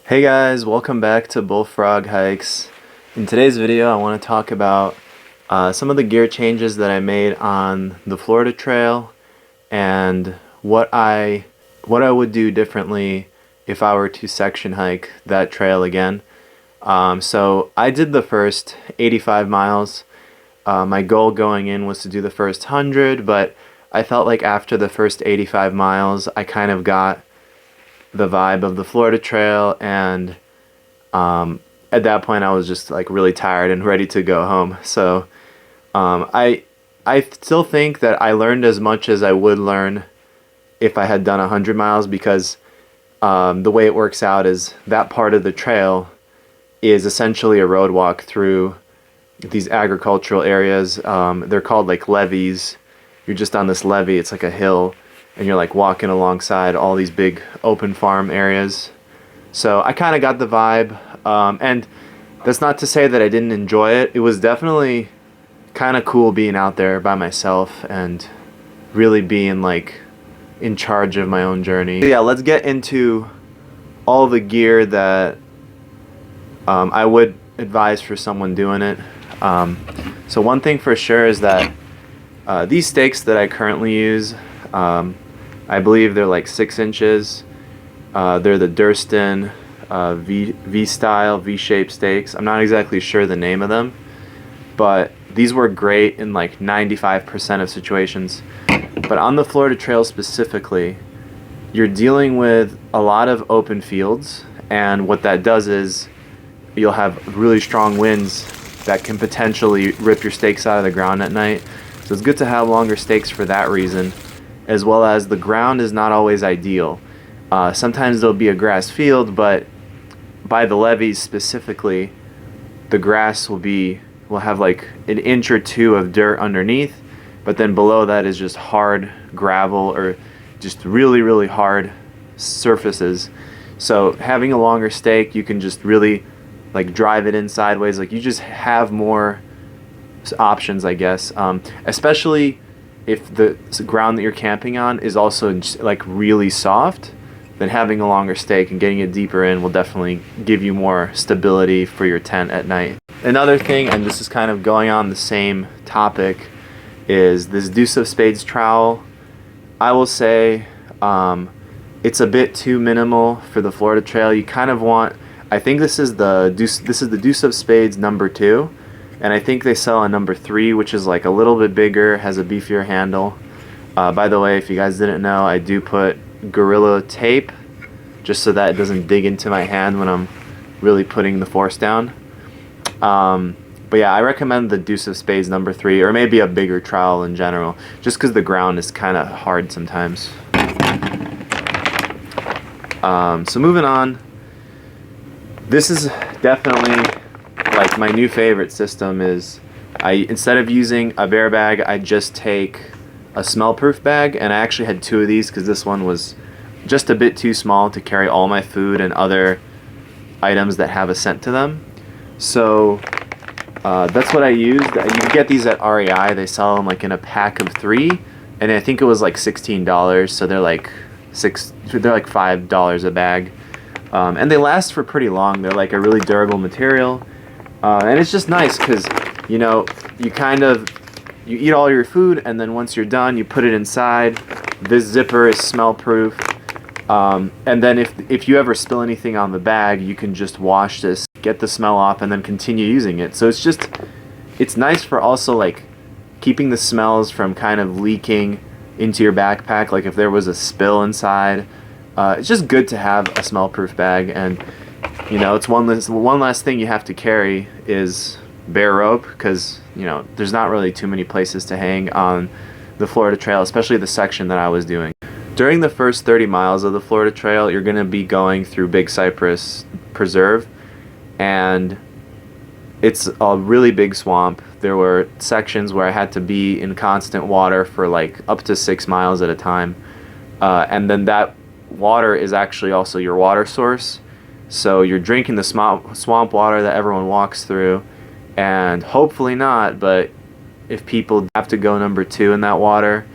Hey guys, welcome back to Bullfrog Hikes. In today's video I want to talk about some of the gear changes that I made on the Florida Trail and what I would do differently if I were to section hike that trail again. So I did the first 85 miles. My goal going in was to do the first 100, but I felt like after the first 85 miles I kind of got the vibe of the Florida Trail, and at that point I was just like really tired and ready to go home. So I still think that I learned as much as I would learn if I had done 100 miles, because the way it works out is that part of the trail is essentially a road walk through these agricultural areas. They're called like levees. You're just on this levee, it's like a hill, and you're like walking alongside all these big open farm areas. So I kind of got the vibe, and that's not to say that I didn't enjoy it. It was definitely kind of cool being out there by myself and really being like in charge of my own journey. So yeah, let's get into all the gear that I would advise for someone doing it. So one thing for sure is that these stakes that I currently use, I believe they're like 6 inches. They're the Durston V-style, V-shaped stakes. I'm not exactly sure the name of them, but these were great in like 95% of situations. But on the Florida Trail specifically, you're dealing with a lot of open fields, and what that does is you'll have really strong winds that can potentially rip your stakes out of the ground at night. So it's good to have longer stakes for that reason, as well as the ground is not always ideal. Sometimes there'll be a grass field, but by the levees specifically, the grass will have like an inch or two of dirt underneath, but then below that is just hard gravel or just really hard surfaces. So having a longer stake, you can just really like drive it in sideways. Like you just have more options, I guess, especially if the ground that you're camping on is also like really soft. Then having a longer stake and getting it deeper in will definitely give you more stability for your tent at night. Another thing, and this is kind of going on the same topic, is this Deuce of Spades trowel. I will say it's a bit too minimal for the Florida Trail. You kind of want, I think this is the Deuce of Spades number 2. And I think they sell a number 3, which is like a little bit bigger, has a beefier handle. By the way, if you guys didn't know, I do put Gorilla tape just so that it doesn't dig into my hand when I'm really putting the force down. But yeah, I recommend the Deuce of Spades number 3, or maybe a bigger trowel in general, just because the ground is kind of hard sometimes. So moving on, this is definitely like my new favorite system. Is instead of using a bear bag, I just take a smell-proof bag, and I actually had 2 of these because this one was just a bit too small to carry all my food and other items that have a scent to them. So that's what I used. You can get these at REI. They sell them like in a pack of 3, and I think it was like $16. So they're like $5 a bag, and they last for pretty long. They're like a really durable material. And it's just nice because, you know, you eat all your food, and then once you're done, you put it inside. This zipper is smell proof. And then if you ever spill anything on the bag, you can just wash this, get the smell off, and then continue using it. So it's nice for also like keeping the smells from kind of leaking into your backpack. Like if there was a spill inside, it's just good to have a smell proof bag. And you know, it's one last thing you have to carry is bear rope, because you know there's not really too many places to hang on the Florida Trail, especially the section that I was doing. During the first 30 miles of the Florida Trail, you're going to be going through Big Cypress Preserve, and it's a really big swamp. There were sections where I had to be in constant water for like up to 6 miles at a time, and then that water is actually also your water source. So you're drinking the swamp water that everyone walks through, and hopefully not, but if people have to go number 2 in that water,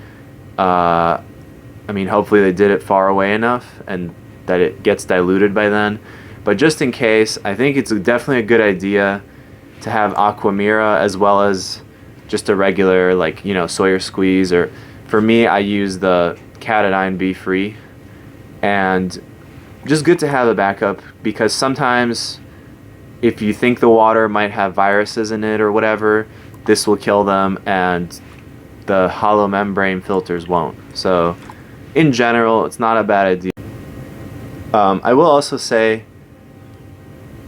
I mean, hopefully they did it far away enough and that it gets diluted by then. But just in case, I think it's definitely a good idea to have Aquamira as well as just a regular, like, you know, Sawyer Squeeze. Or for me, I use the Katadyn Be Free. And just good to have a backup, because sometimes if you think the water might have viruses in it or whatever, this will kill them and the hollow membrane filters won't. So in general, it's not a bad idea. I will also say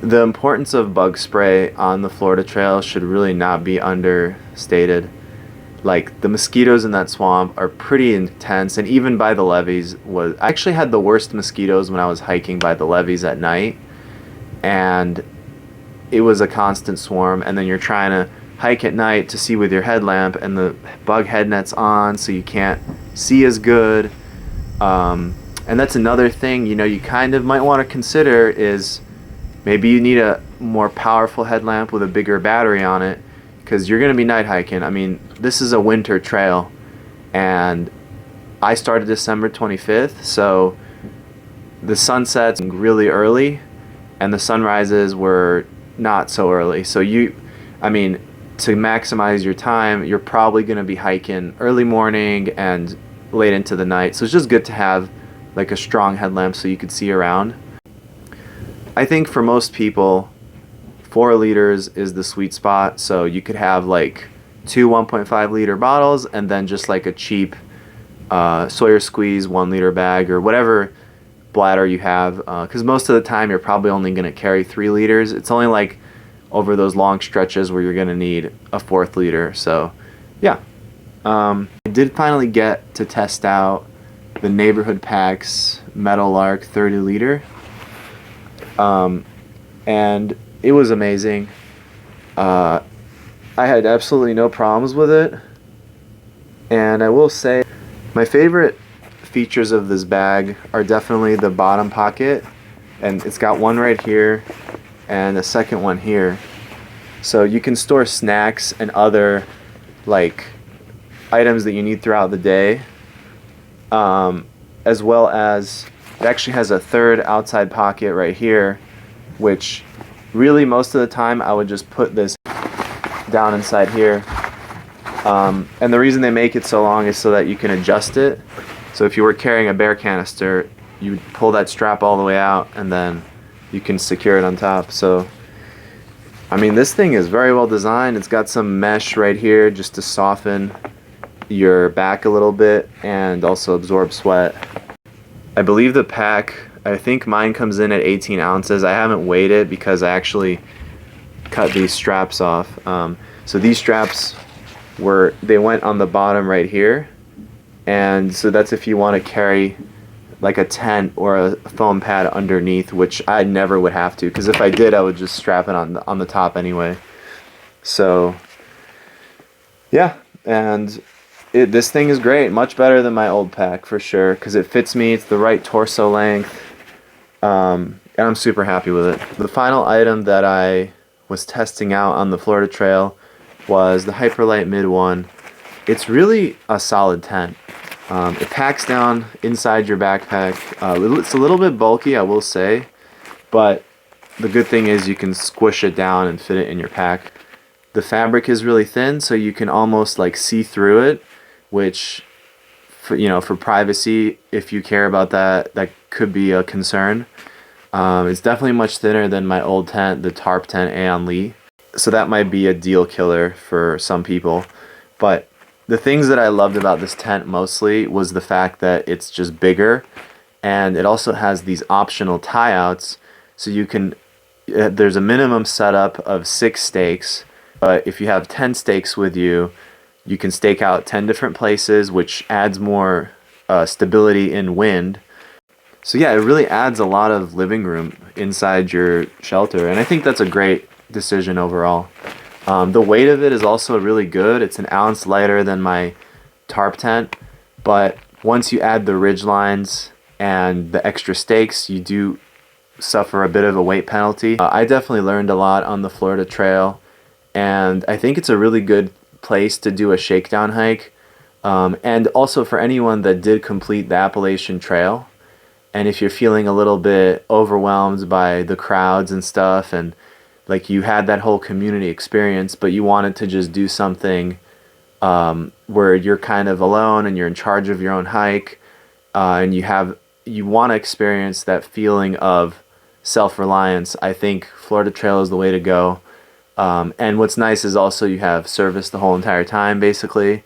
the importance of bug spray on the Florida Trail should really not be understated. Like, the mosquitoes in that swamp are pretty intense, and even by the levees I actually had the worst mosquitoes when I was hiking by the levees at night, and it was a constant swarm. And then you're trying to hike at night to see with your headlamp, and the bug head net's on, so you can't see as good. And that's another thing, you know, you kind of might want to consider is maybe you need a more powerful headlamp with a bigger battery on it, because you're going to be night hiking. I mean, this is a winter trail, and I started December 25th, so the sun sets really early, and the sunrises were not so early. So I mean, to maximize your time, you're probably going to be hiking early morning and late into the night. So it's just good to have like a strong headlamp so you could see around. I think for most people, 4 liters is the sweet spot. So you could have like 2 1.5 liter bottles, and then just like a cheap Sawyer Squeeze 1 liter bag, or whatever bladder you have, because most of the time you're probably only going to carry 3 liters. It's only like over those long stretches where you're going to need a 4th liter. So yeah, I did finally get to test out the Neighborhood Packs Meadowlark 30 liter, and it was amazing. I had absolutely no problems with it, and I will say my favorite features of this bag are definitely the bottom pocket, and it's got one right here and a second one here, so you can store snacks and other like items that you need throughout the day, as well as it actually has a third outside pocket right here, which really most of the time I would just put this down inside here, and the reason they make it so long is so that you can adjust it. So if you were carrying a bear canister, you would pull that strap all the way out, and then you can secure it on top. So I mean, this thing is very well designed. It's got some mesh right here just to soften your back a little bit and also absorb sweat. I believe the pack, I think mine comes in at 18 ounces. I haven't weighed it because I actually cut these straps off. So these straps they went on the bottom right here, and so that's if you want to carry like a tent or a foam pad underneath, which I never would have to, because if I did, I would just strap it on the top anyway. So yeah, and this thing is great, much better than my old pack for sure, because it fits me. It's the right torso length, and I'm super happy with it. The final item that I was testing out on the Florida Trail was the Hyperlite Mid 1. It's really a solid tent. It packs down inside your backpack. It's a little bit bulky, I will say, but the good thing is you can squish it down and fit it in your pack. The fabric is really thin, so you can almost like see through it, which, for privacy, if you care about that, that could be a concern. It's definitely much thinner than my old tent, the Tarp tent Aeon Lee. So that might be a deal killer for some people. But the things that I loved about this tent mostly was the fact that it's just bigger, and it also has these optional tie-outs, so you can, there's a minimum setup of 6 stakes, but if you have 10 stakes with you, you can stake out 10 different places, which adds more stability in wind. So yeah, it really adds a lot of living room inside your shelter, and I think that's a great decision overall. The weight of it is also really good. It's an ounce lighter than my tarp tent, but once you add the ridge lines and the extra stakes, you do suffer a bit of a weight penalty. I definitely learned a lot on the Florida Trail, and I think it's a really good place to do a shakedown hike, and also for anyone that did complete the Appalachian Trail. And if you're feeling a little bit overwhelmed by the crowds and stuff, and like you had that whole community experience, but you wanted to just do something where you're kind of alone and you're in charge of your own hike, and you want to experience that feeling of self-reliance, I think Florida Trail is the way to go. And what's nice is also you have service the whole entire time, basically,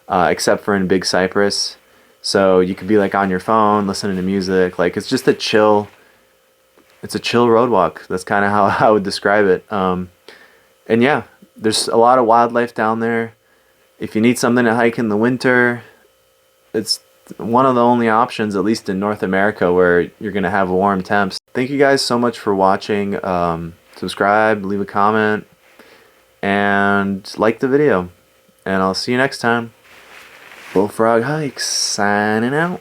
except for in Big Cypress. So you could be like on your phone listening to music. Like it's just it's a chill road walk. That's kind of how I would describe it. And yeah, there's a lot of wildlife down there. If you need something to hike in the winter, it's one of the only options, at least in North America, where you're going to have warm temps. Thank you guys so much for watching. Subscribe, leave a comment, and like the video. And I'll see you next time. Bullfrog Hikes signing out.